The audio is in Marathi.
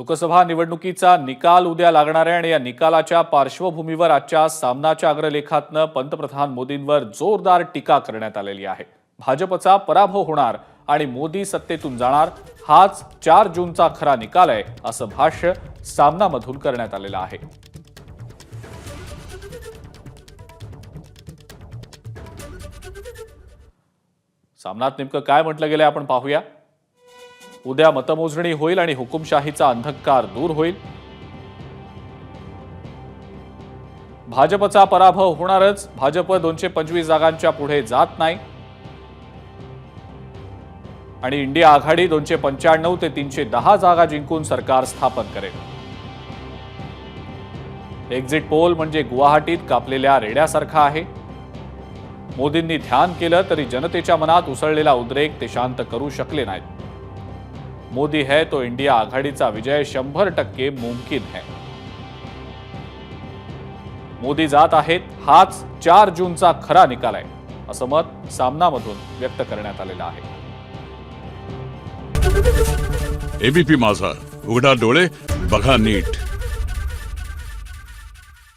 लोकसभा निवडणुकीचा निकाल उद्या लागणार आहे आणि या निकालाच्या पार्श्वभूमीवर आजच्या सामनाच्या अग्रलेखातनं पंतप्रधान मोदींवर जोरदार टीका करण्यात आलेली आहे। भाजपचा पराभव होणार आणि मोदी सत्तेतून जाणार, हाच 4 जूनचा खरा निकाल आहे, असं भाष्य सामनामधून करण्यात आलेलं आहे। सामनात नेमकं काय म्हटलं गेलंय आपण पाहूया। उद्या मतमोजणी होईल आणि हुकुमशाहीचा अंधकार दूर होईल। भाजपचा पराभव होणारच, भाजप 225 जागांच्या पुढे जात नाही आणि इंडिया आघाडी 295 ते 310 जागा जिंकून सरकार स्थापन करेल। एक्झिट पोल म्हणजे गुवाहाटीत कापलेल्या रेड्यासारखा आहे। मोदींनी ध्यान केलं तरी जनतेच्या मनात उसळलेला उद्रेक ते शांत करू शकले नाहीत। मोदी है तो इंडिया आघाडीचा विजय 100% मुमकिन है। मोदी जात आहेत, हाच 4 जूनचा खरा निकाल आहे, असं मत सामनामधून व्यक्त करण्यात आलेलं आहे। एबीपी माझा, उघडा डोळे बघा नीट।